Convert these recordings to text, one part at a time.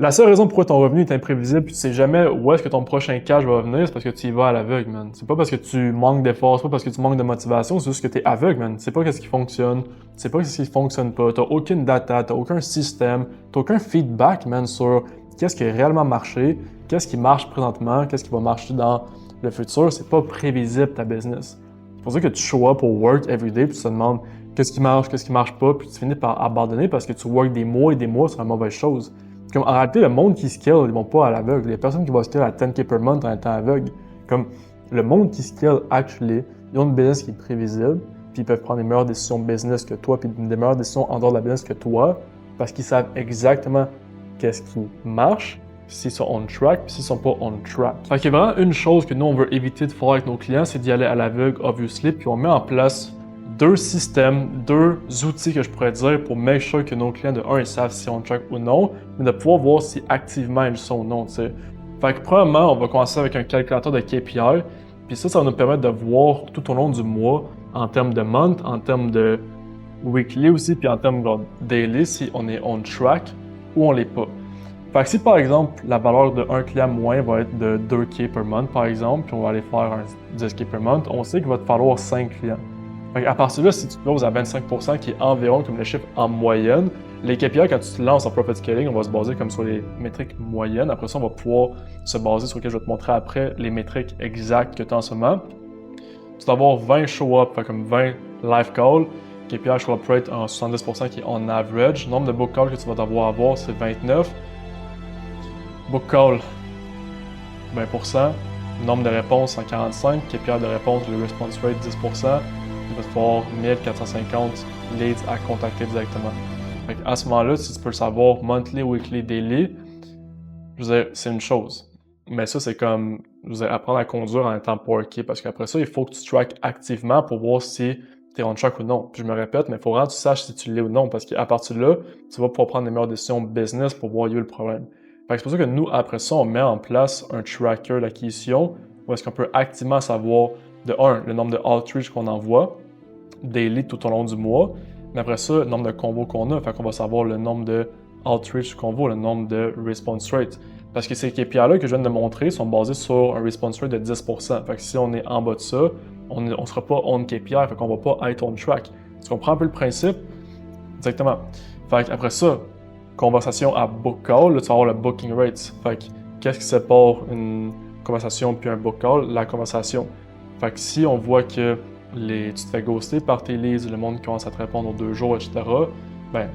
La seule raison pourquoi ton revenu est imprévisible puis tu sais jamais où est-ce que ton prochain cash va venir, c'est parce que tu y vas à l'aveugle, man. C'est pas parce que tu manques d'efforts, c'est pas parce que tu manques de motivation, c'est juste que t'es aveugle, man. Tu sais pas qu'est-ce qui fonctionne, tu sais pas qu'est-ce qui fonctionne pas, t'as aucune data, t'as aucun système, t'as aucun feedback, man, sur qu'est-ce qui a réellement marché, qu'est-ce qui marche présentement, qu'est-ce qui va marcher dans le futur. C'est pas prévisible ta business. C'est pour ça que tu show up au work everyday puis tu te demandes qu'est-ce qui marche pas, puis tu finis par abandonner parce que tu work des mois et des mois sur la mauvaise chose. Comme en réalité, le monde qui scale, ils vont pas à l'aveugle. Les personnes qui vont scale à 10K per month en étant aveugle. Comme le monde qui scale, actually, ils ont une business qui est prévisible, puis ils peuvent prendre les meilleures décisions business que toi, puis des meilleures décisions en dehors de la business que toi, parce qu'ils savent exactement qu'est-ce qui marche, s'ils sont on track, puis s'ils sont pas on track. Fait qu'il y a vraiment une chose que nous, on veut éviter de faire avec nos clients, c'est d'y aller à l'aveugle, obviously, puis on met en place deux systèmes, deux outils que je pourrais dire pour make sure que nos clients, de un, ils savent si on track ou non, mais de pouvoir voir si activement ils sont ou non, tu sais. Fait que premièrement, on va commencer avec un calculateur de KPI, puis ça va nous permettre de voir tout au long du mois, en termes de month, en termes de weekly aussi, puis en termes de daily, si on est on track ou on l'est pas. Fait que si par exemple, la valeur d'un client moyen va être de 2K per month, par exemple, puis on va aller faire un 10K per month, on sait qu'il va te falloir 5 clients. Fait à partir de là, si tu closes à 25%, qui est environ comme le chiffre en moyenne, les KPI, quand tu te lances en profit scaling, on va se baser comme sur les métriques moyennes. Après ça, on va pouvoir se baser sur lesquelles je vais te montrer après les métriques exactes que tu as en ce moment. Tu dois avoir 20 show-up, fait comme 20 live calls. KPI show-up rate en 70% qui est en average. Nombre de book calls que tu vas devoir avoir, c'est 29. Book call, 20%. Nombre de réponses, 145. KPI de réponse, le response rate, 10%. Il va te falloir 1450 leads à contacter directement. Fait à ce moment-là, si tu peux le savoir monthly, weekly, daily, je veux dire, c'est une chose. Mais ça, c'est comme, je veux dire, apprendre à conduire en étant porky, parce qu'après ça, il faut que tu track activement pour voir si tu es on track ou non. Puis je me répète, mais il faut vraiment que tu saches si tu l'es ou non, parce qu'à partir de là, tu vas pouvoir prendre les meilleures décisions business pour voir où est le problème. Fait que c'est pour ça que nous, après ça, on met en place un tracker d'acquisition, où est-ce qu'on peut activement savoir, de un, le nombre de outreach qu'on envoie, daily tout au long du mois, mais après ça, le nombre de combos qu'on a, fait qu'on va savoir le nombre de outreach convo, le nombre de response rate. Parce que ces KPI-là que je viens de montrer sont basés sur un response rate de 10%. Fait que si on est en bas de ça, on ne sera pas on KPI, fait qu'on va pas être on track. Tu comprends un peu le principe? Exactement. Fait qu'après ça, conversation à book call, là, tu vas avoir le booking rate. Fait que qu'est-ce qui sépare une conversation puis un book call? La conversation. Fait que si on voit que tu te fais ghoster par tes leads, le monde commence à te répondre aux 2 jours, etc., ben,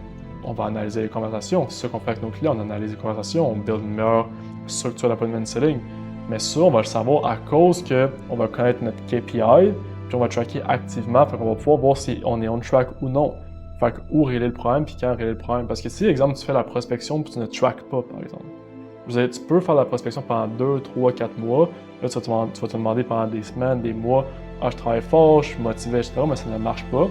on va analyser les conversations. C'est ça qu'on fait avec nos clients, on analyse les conversations, on build une meilleure structure d'appointment selling. Mais ça, on va le savoir à cause qu'on va connaître notre KPI, puis on va tracker activement, fait qu'on va pouvoir voir si on est on track ou non. Fait que où régler le problème, puis quand régler le problème. Parce que si, exemple, tu fais la prospection, puis tu ne track pas, par exemple. Tu peux faire la prospection pendant 2, 3, 4 mois. Là, tu vas te demander pendant des semaines, des mois, ah, je travaille fort, je suis motivé, etc., mais ça ne marche pas.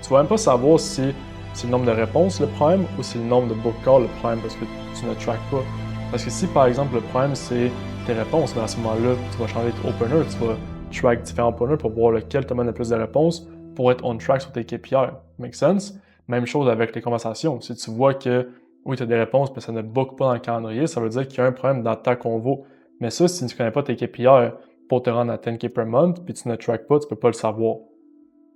Tu vas même pas savoir si c'est le nombre de réponses le problème ou c'est le nombre de book calls le problème parce que tu ne track pas. Parce que si, par exemple, le problème, c'est tes réponses, ben à ce moment-là, tu vas changer d'opener, tu vas track différents openers pour voir lequel te mène le plus de réponses pour être on track sur tes KPI. Make sense? Même chose avec les conversations. Si tu vois que oui, tu as des réponses, mais ça ne book pas dans le calendrier, ça veut dire qu'il y a un problème dans ta convo. Mais ça, si tu ne connais pas tes KPI pour te rendre à 10K per month, puis tu ne track pas, tu peux pas le savoir.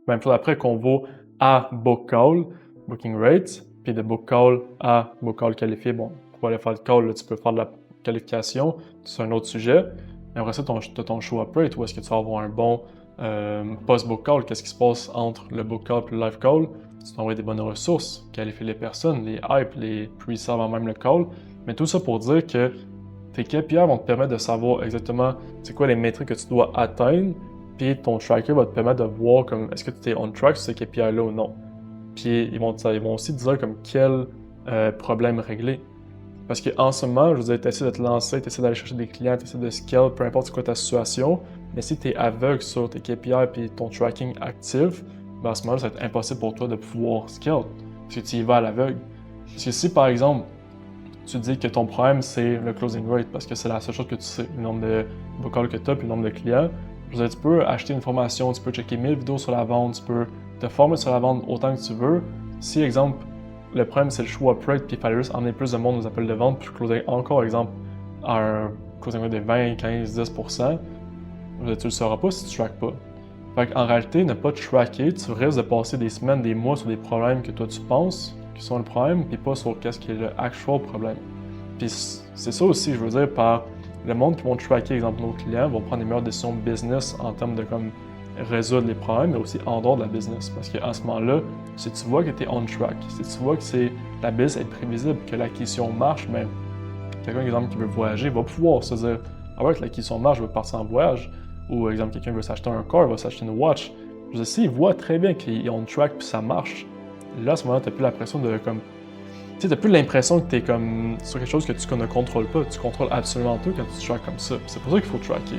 Même chose après, convo à book call, booking rate, puis de book call à book call qualifié. Bon, pour aller faire le call, là, tu peux faire de la qualification, c'est un autre sujet. Mais après ça, tu as ton show-up rate, où est-ce que tu vas avoir un bon post-book call, qu'est-ce qui se passe entre le book call et le live call. Tu vas envoyer des bonnes ressources, qualifier les personnes, les hype, les pre-save avant même le call. Mais tout ça pour dire que tes KPI vont te permettre de savoir exactement c'est quoi les métriques que tu dois atteindre, puis ton tracker va te permettre de voir comme est-ce que tu es on track sur ces KPI-là ou non. Puis ils vont aussi te dire comme quel problème régler. Parce qu'en ce moment, je veux dire, tu essaies de te lancer, tu essaies d'aller chercher des clients, tu essaies de scale, peu importe c'est quoi ta situation, mais si tu es aveugle sur tes KPI et ton tracking actif, ben à ce moment-là, ça va être impossible pour toi de pouvoir scale, parce que tu y vas à l'aveugle. Parce que si, par exemple, tu dis que ton problème, c'est le closing rate, parce que c'est la seule chose que tu sais, le nombre de book calls que tu as, puis le nombre de clients, je veux dire, tu peux acheter une formation, tu peux checker 1000 vidéos sur la vente, tu peux te former sur la vente autant que tu veux. Si, exemple, le problème c'est le choix rate, puis il fallait juste emmener plus de monde aux appels de vente, puis je closais encore, exemple, à un closing rate de 20, 15, 10%, tu le sauras pas si tu traques pas. Fait qu'en réalité, ne pas tracker, tu risques de passer des semaines, des mois sur des problèmes que toi tu penses qui sont le problème, puis pas sur qu'est-ce qui est le actual problème. Puis c'est ça aussi, je veux dire, par le monde qui vont tracker, exemple, nos clients vont prendre les meilleures décisions business en termes de comme résoudre les problèmes, mais aussi en dehors de la business. Parce qu'à ce moment-là, si tu vois que tu es on track, si tu vois que la business est prévisible, que l'acquisition marche, mais quelqu'un, exemple, qui veut voyager va pouvoir se dire ah ouais, que l'acquisition marche, je veux partir en voyage. Ou, exemple, quelqu'un veut s'acheter un car, il va s'acheter une watch. Je veux dire, s'il voit très bien qu'il est on track puis ça marche, là, à ce moment-là, t'as plus l'impression de comme. Tu sais, t'as plus l'impression que t'es comme sur quelque chose que tu ne contrôles pas. Tu contrôles absolument tout quand tu track comme ça. C'est pour ça qu'il faut tracker.